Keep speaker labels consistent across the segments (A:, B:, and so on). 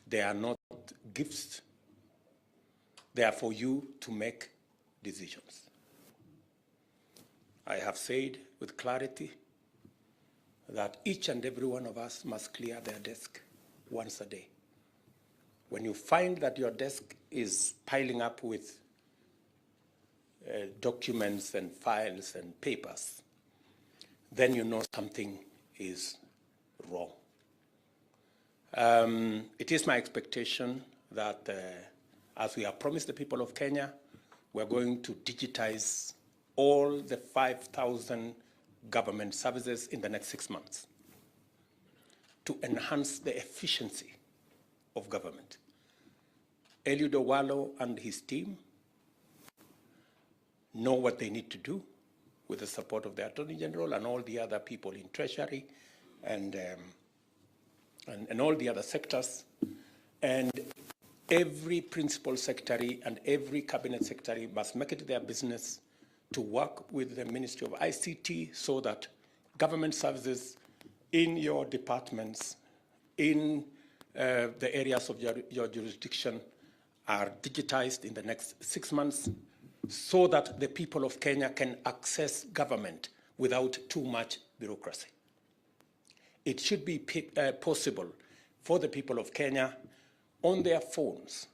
A: They are not gifts. They are for you to make decisions. I have said with clarity that each and every one of us must clear their desk once a day. When you find that your desk is piling up with documents and files and papers, then you know something is wrong. It is my expectation that as we have promised the people of Kenya, we're going to digitize all the 5,000 government services in the next 6 months to enhance the efficiency of government. Eliud Owalo and his team know what they need to do with the support of the Attorney General and all the other people in Treasury and all the other sectors. And every principal secretary and every cabinet secretary must make it their business to work with the Ministry of ICT so that government services in your departments, in the areas of your jurisdiction are digitized in the next 6 months so that the people of Kenya can access government without too much bureaucracy. It should be possible for the people of Kenya on their phones,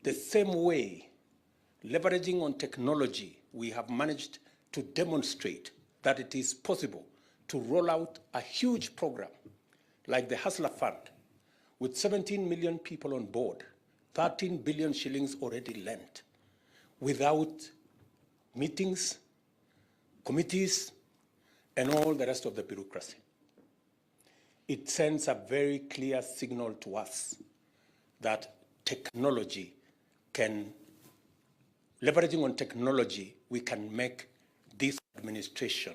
A: the same way, leveraging on technology, we have managed to demonstrate that it is possible to roll out a huge program like the Hustler Fund with 17 million people on board, 13 billion shillings already lent, without meetings, committees, and all the rest of the bureaucracy. It sends a very clear signal to us that technology can, leveraging on technology, we can make this administration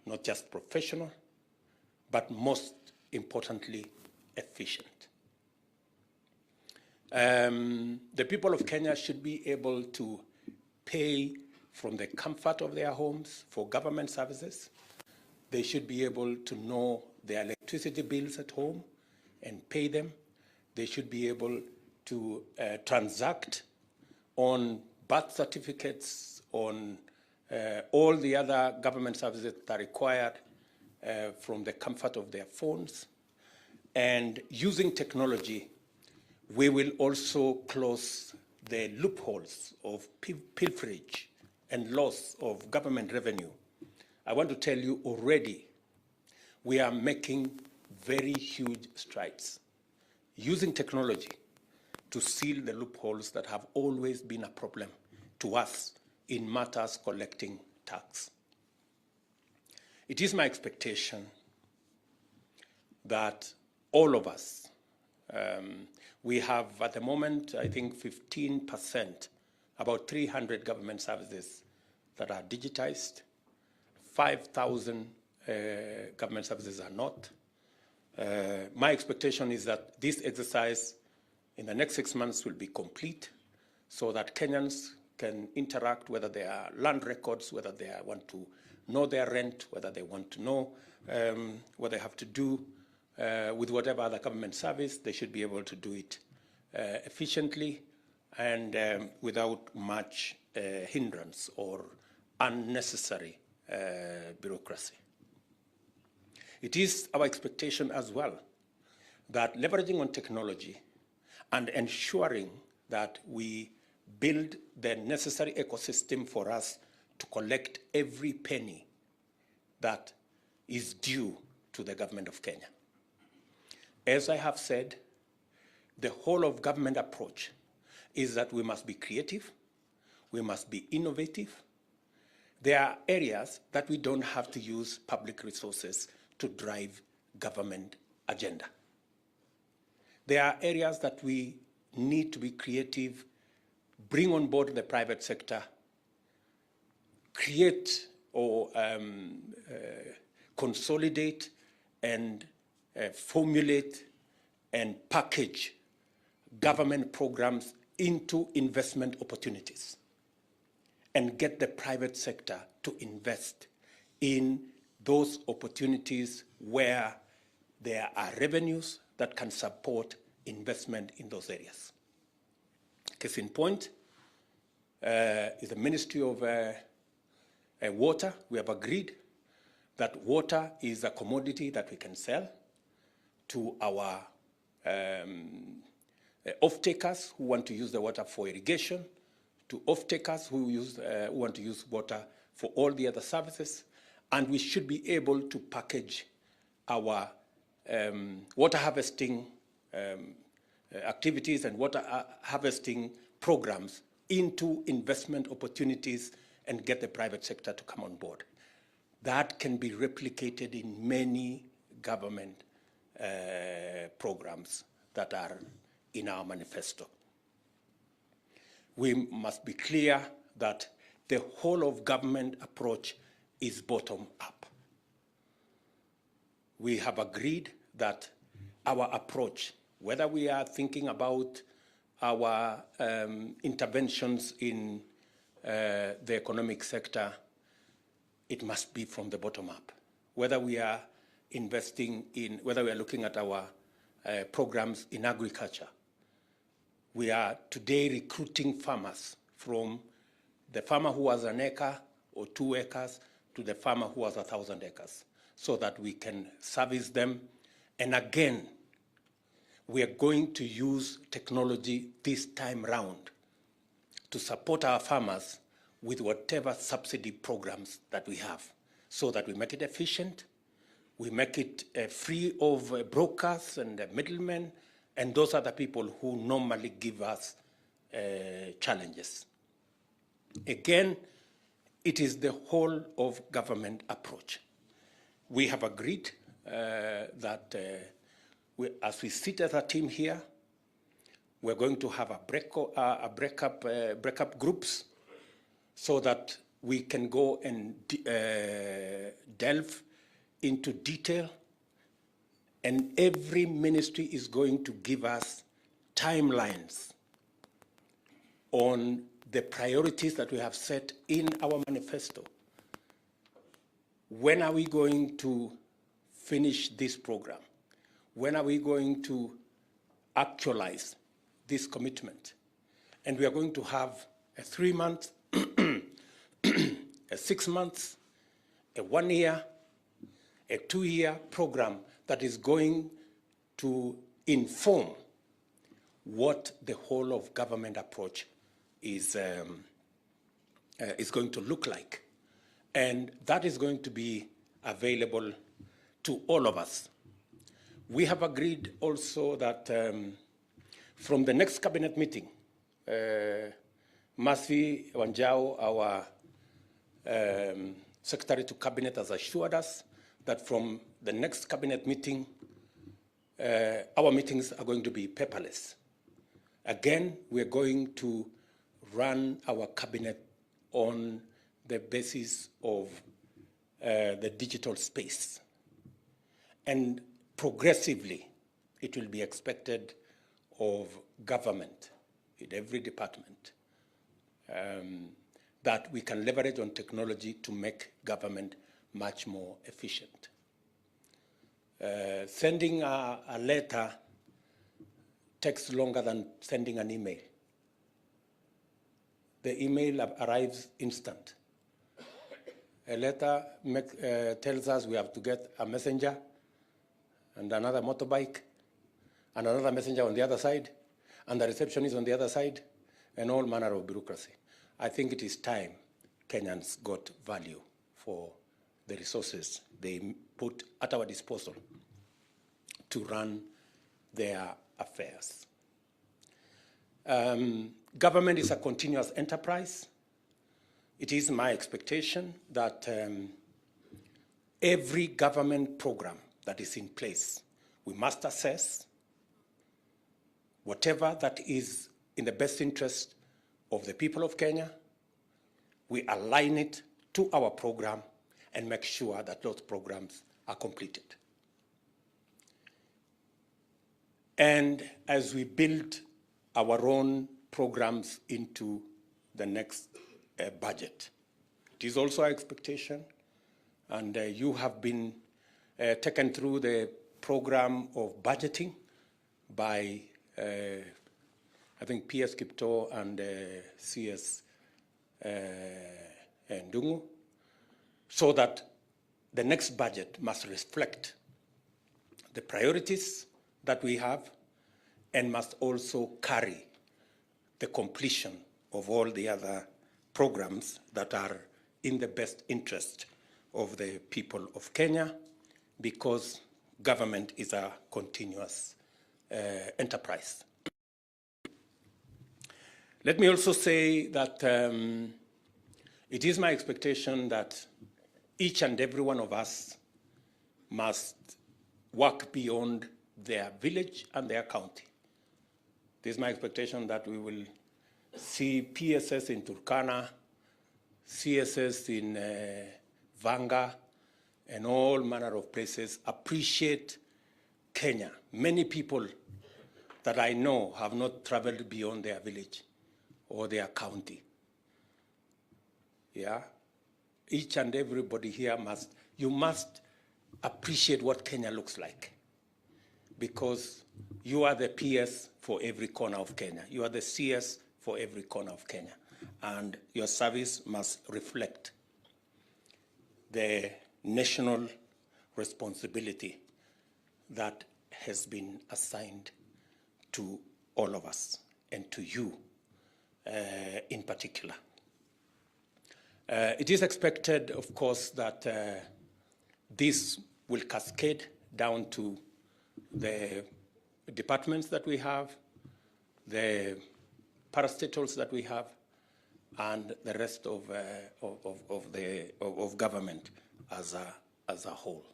A: not just professional, but most importantly, efficient. The people of Kenya should be able to pay from the comfort of their homes for government services. They should be able to know their electricity bills at home and pay them. They should be able to transact on birth certificates, on all the other government services that are required from the comfort of their phones. And using technology, we will also close the loopholes of pilferage and loss of government revenue. I want to tell you already, we are making very huge strides using technology to seal the loopholes that have always been a problem to us in matters collecting tax. It is my expectation that all of us, we have at the moment, I think 15%, about 300 government services that are digitized. 5,000 government services are not. My expectation is that this exercise in the next 6 months will be complete so that Kenyans can interact, whether they are land records, whether they want to know their rent, whether they want to know what they have to do with whatever other government service. They should be able to do it efficiently and without much hindrance or unnecessary bureaucracy. It is our expectation as well that leveraging on technology and ensuring that we build the necessary ecosystem for us to collect every penny that is due to the government of Kenya. As I have said, the whole of government approach is that we must be creative, we must be innovative. There are areas that we don't have to use public resources to drive government agenda. There are areas that we need to be creative, bring on board the private sector, create or consolidate and formulate and package government programs into investment opportunities and get the private sector to invest in those opportunities where there are revenues that can support investment in those areas. Case in point is the Ministry of Water. We have agreed that water is a commodity that we can sell to our off-takers who want to use the water for irrigation, to off-takers who want to use water for all the other services, and we should be able to package our water harvesting activities and water harvesting programs into investment opportunities and get the private sector to come on board. That can be replicated in many government programs that are in our manifesto. We must be clear that the whole of government approach is bottom up. We have agreed that our approach, whether we are thinking about our interventions in the economic sector, it must be from the bottom up. Whether we are whether we are looking at our programs in agriculture, we are today recruiting farmers from the farmer who has an acre or 2 acres to the farmer who has 1,000 acres, so that we can service them. And again, we are going to use technology this time round to support our farmers with whatever subsidy programs that we have, so that we make it efficient, we make it free of brokers and middlemen, and those are the people who normally give us challenges. Again, it is the whole of government approach. We have agreed that as we sit as a team here, we're going to have a breakup groups so that we can go and delve into detail, and every ministry is going to give us timelines on the priorities that we have set in our manifesto. When are we going to finish this program? When are we going to actualize this commitment? And we are going to have a 3 month, a 6 months, a 1 year, a 2 year program that is going to inform what the whole of government approach is going to look like. And that is going to be available to all of us. We have agreed also that from the next cabinet meeting, Masvi Wanjao, our Secretary to Cabinet, has assured us that from the next cabinet meeting, our meetings are going to be paperless. Again, we are going to run our cabinet on the basis of the digital space. And progressively, it will be expected of government in every department that we can leverage on technology to make government much more efficient. Sending a letter takes longer than sending an email. The email arrives instant. A letter tells us we have to get a messenger and another motorbike and another messenger on the other side, and the receptionist on the other side, and all manner of bureaucracy. I think it is time Kenyans got value for the resources they put at our disposal to run their affairs. Government is a continuous enterprise. It is my expectation that every government program that is in place, we must assess whatever that is in the best interest of the people of Kenya. We align it to our program and make sure that those programs are completed. And as we build our own programs into the next budget, it is also our expectation, and you have been taken through the program of budgeting by I think PS Kipto and CS Ndungu, so that the next budget must reflect the priorities that we have and must also carry the completion of all the other programs that are in the best interest of the people of Kenya, because government is a continuous enterprise. Let me also say that it is my expectation that each and every one of us must work beyond their village and their county. It is my expectation that we will see PSS in Turkana, CSS in Vanga, and all manner of places appreciate Kenya. Many people that I know have not traveled beyond their village or their county. Yeah? Each and everybody here you must appreciate what Kenya looks like, because you are the PS for every corner of Kenya. You are the CS for every corner of Kenya. And your service must reflect the national responsibility that has been assigned to all of us, and to you in particular. It is expected, of course, that this will cascade down to the departments that we have, the parastatals that we have, and the rest of government as a whole.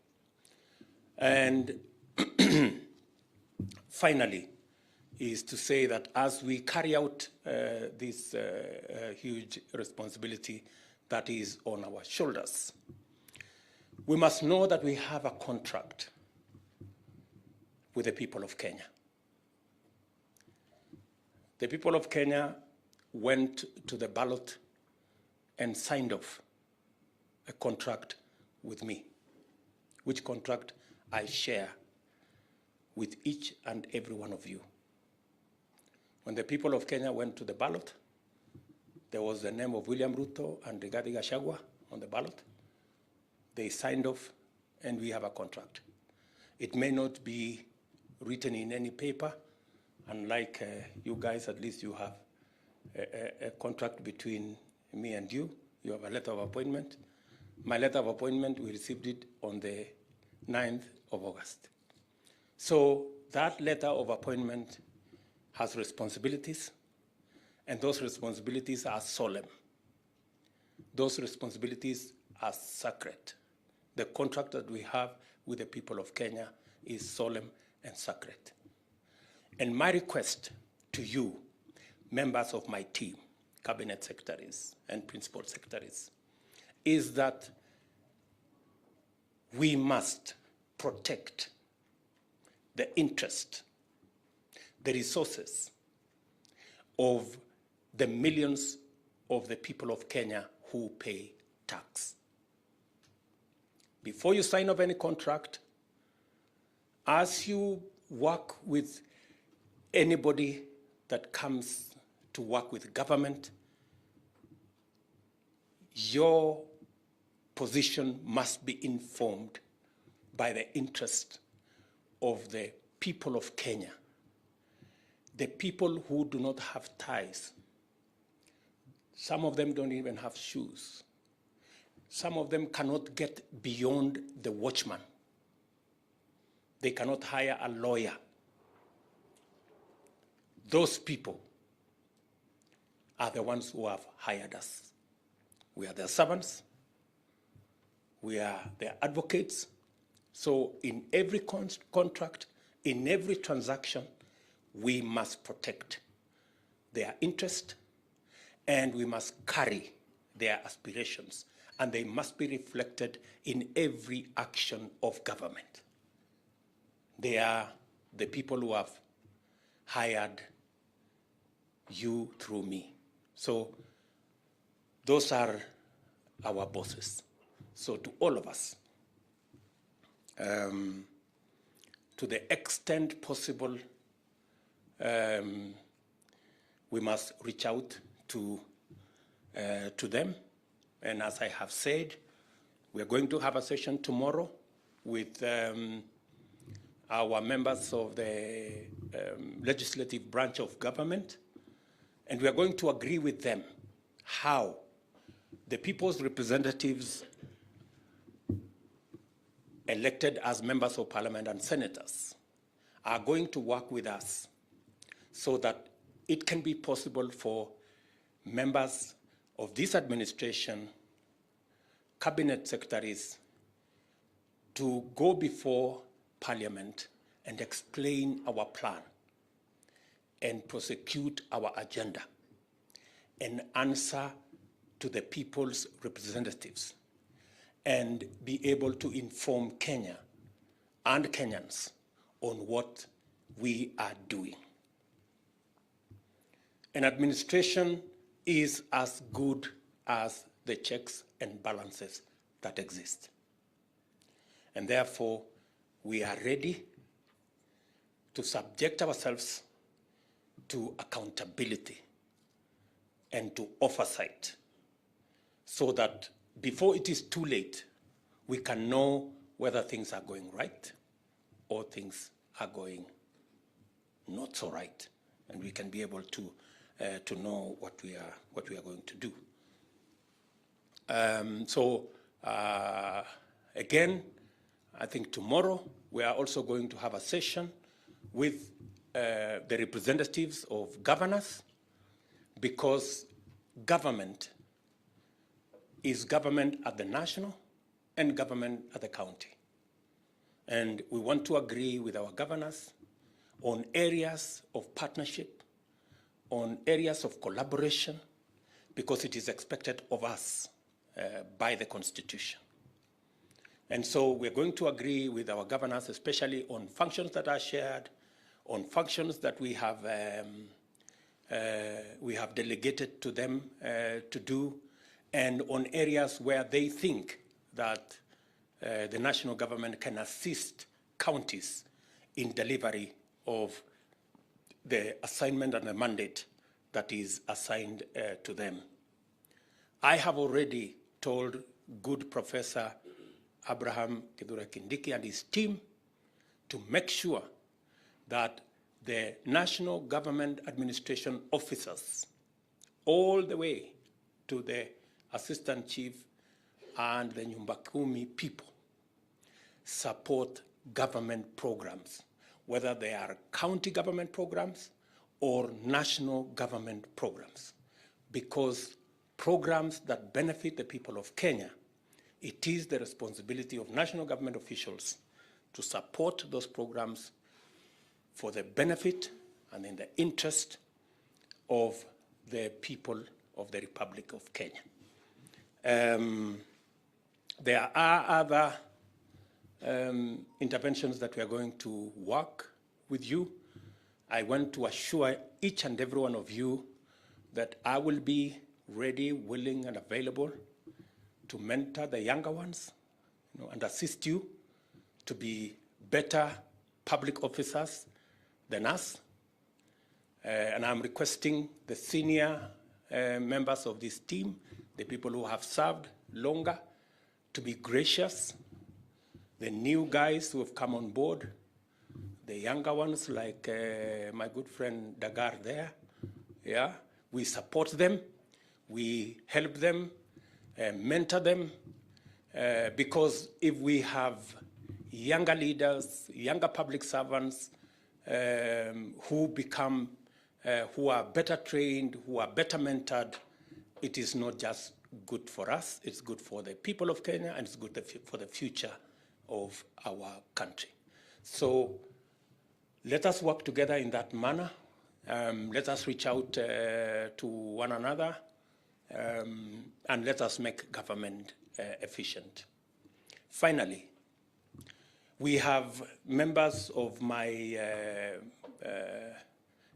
A: And finally, is to say that as we carry out this huge responsibility that is on our shoulders, we must know that we have a contract with the people of Kenya. The people of Kenya went to the ballot and signed off a contract with me, which contract I share with each and every one of you. When the people of Kenya went to the ballot, there was the name of William Ruto and Rigathi Gachagua on the ballot. They signed off, and we have a contract. It may not be written in any paper, unlike you guys, at least you have a contract between me and you. You have a letter of appointment. My letter of appointment, we received it on the 9th of August. So that letter of appointment has responsibilities, and those responsibilities are solemn. Those responsibilities are sacred. The contract that we have with the people of Kenya is solemn and sacred. And my request to you, members of my team, cabinet secretaries and principal secretaries, is that we must protect the interest, the resources of the millions of the people of Kenya who pay tax. Before you sign up any contract, as you work with anybody that comes to work with government, your position must be informed by the interest of the people of Kenya, the people who do not have ties. Some of them don't even have shoes. Some of them cannot get beyond the watchman. They cannot hire a lawyer. Those people are the ones who have hired us. We are their servants. We are their advocates. So in every contract, in every transaction, we must protect their interest, and we must carry their aspirations, and they must be reflected in every action of government. They are the people who have hired you through me. So those are our bosses. So to all of us, to the extent possible, we must reach out to them. And as I have said, we are going to have a session tomorrow with our members of the legislative branch of government, and we are going to agree with them how the people's representatives elected as members of parliament and senators are going to work with us so that it can be possible for members of this administration, cabinet secretaries, to go before Parliament and explain our plan and prosecute our agenda and answer to the people's representatives and be able to inform Kenya and Kenyans on what we are doing. An administration is as good as the checks and balances that exist. And therefore, we are ready to subject ourselves to accountability and to oversight so that before it is too late, we can know whether things are going right or things are going not so right, and we can be able to know what we are going to do. Again, I think tomorrow we are also going to have a session with the representatives of governors, because government is government at the national and government at the county. And we want to agree with our governors on areas of partnership, on areas of collaboration, because it is expected of us by the Constitution. And so we're going to agree with our governors, especially on functions that are shared, on functions that we have delegated to them to do, and on areas where they think that the national government can assist counties in delivery of the assignment and the mandate that is assigned to them. I have already told good Professor Abraham Kithure Kindiki and his team to make sure that the national government administration officers, all the way to the assistant chief and the Nyumba Kumi people, support government programs, whether they are county government programs or national government programs, because programs that benefit the people of Kenya, it is the responsibility of national government officials to support those programs for the benefit and in the interest of the people of the Republic of Kenya. There are other interventions that we are going to work with you. I want to assure each and every one of you that I will be ready, willing, and available to mentor the younger ones, and assist you to be better public officers than us. And I'm requesting the senior members of this team, the people who have served longer, to be gracious. The new guys who have come on board, the younger ones like my good friend Dagar there, yeah, we support them, we help them, mentor them, because if we have younger leaders, younger public servants who become, who are better trained, who are better mentored, it is not just good for us, it's good for the people of Kenya, and it's good for the future of our country. So let us work together in that manner. Let us reach out to one another, and let us make government efficient. Finally, we have members of my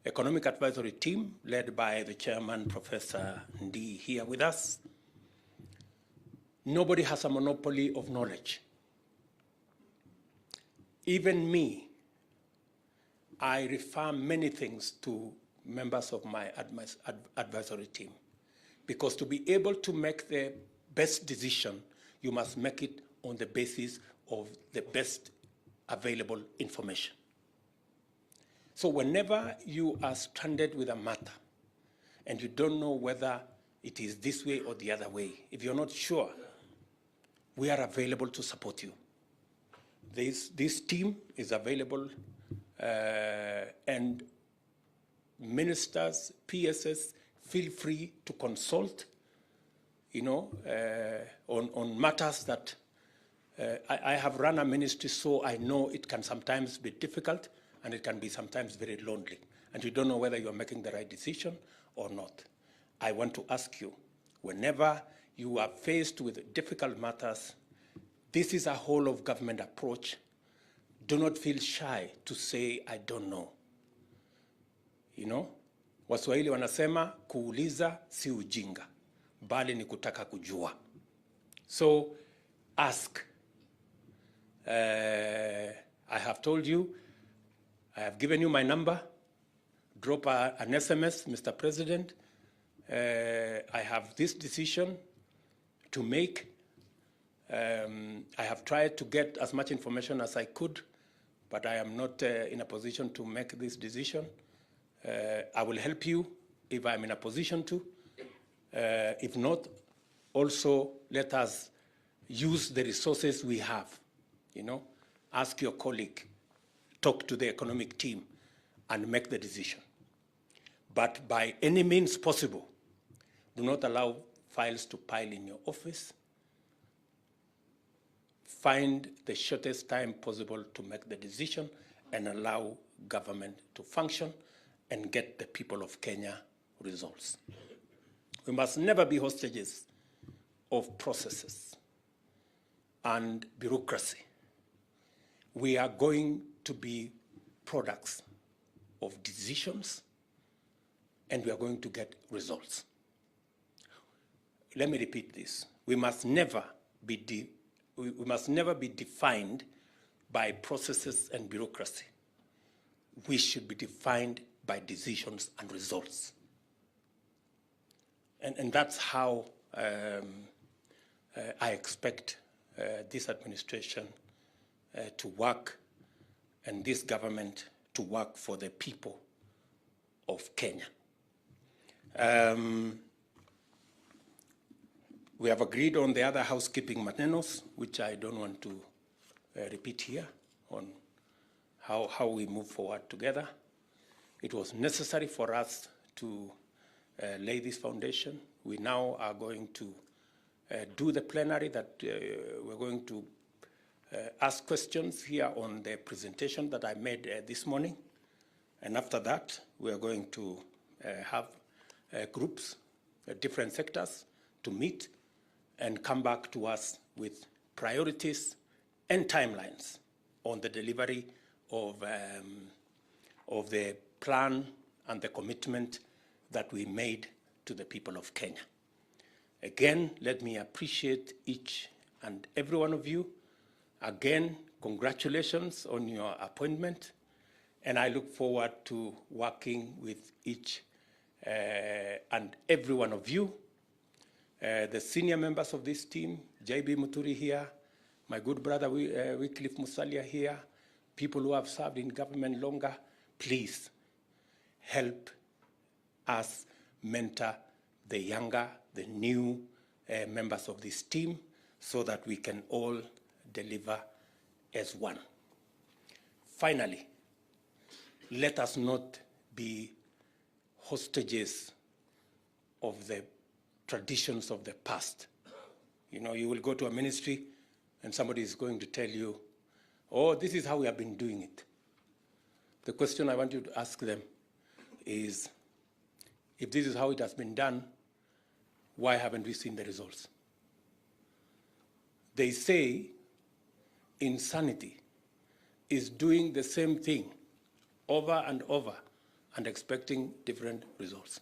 A: economic advisory team, led by the chairman, Professor Ndi, here with us. Nobody has a monopoly of knowledge. Even me, I refer many things to members of my advisory team, because to be able to make the best decision, you must make it on the basis of the best available information. So whenever you are stranded with a matter and you don't know whether it is this way or the other way, if you're not sure, we are available to support you. This team is available, and ministers, PSS, feel free to consult, on matters that I have run a ministry, so I know it can sometimes be difficult and it can be sometimes very lonely, and you don't know whether you're making the right decision or not. I want to ask you, whenever you are faced with difficult matters, this is a whole of government approach. Do not feel shy to say, I don't know. Waswahili wanasema kuuliza si ujinga, bali ni kutaka kujua. So ask. I have told you, I have given you my number. Drop an SMS, Mr. President. I have this decision to make. I have tried to get as much information as I could, but I am not in a position to make this decision. I will help you if I'm in a position to. If not, also let us use the resources we have. Ask your colleague, talk to the economic team, and make the decision. But by any means possible, do not allow files to pile in your office. Find the shortest time possible to make the decision and allow government to function and get the people of Kenya results. We must never be hostages of processes and bureaucracy. We are going to be products of decisions, and we are going to get results. Let me repeat this. We must never be defined by processes and bureaucracy. We should be defined by decisions and results. And that's how I expect this administration to work, and this government to work for the people of Kenya. We have agreed on the other housekeeping manenos, which I don't want to repeat here, on how we move forward together. It was necessary for us to lay this foundation. We now are going to do the plenary that we're going to ask questions here on the presentation that I made this morning. And after that, we are going to have groups, different sectors, to meet and come back to us with priorities and timelines on the delivery of the plan and the commitment that we made to the people of Kenya. Again, let me appreciate each and every one of you. Again, congratulations on your appointment, and I look forward to working with each and every one of you. The senior members of this team, JB Muturi here, my good brother Wycliffe Musalia here, people who have served in government longer, please help us mentor the younger, the new members of this team, so that we can all deliver as one. Finally, let us not be hostages of the traditions of the past. You will go to a ministry and somebody is going to tell you, oh, this is how we have been doing it. The question I want you to ask them is, if this is how it has been done, why haven't we seen the results? They say insanity is doing the same thing over and over and expecting different results.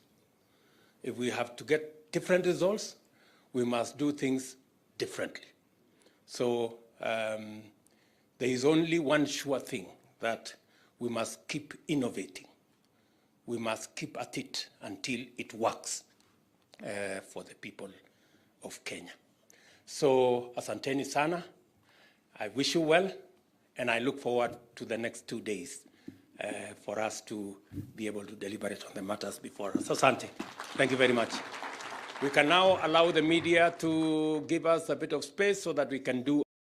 A: If we have to get different results, we must do things differently. So there is only one sure thing, that we must keep innovating. We must keep at it until it works for the people of Kenya. So, asanteni sana. I wish you well, and I look forward to the next 2 days for us to be able to deliberate on the matters before us. Asante. Thank you very much. We can now allow the media to give us a bit of space so that we can do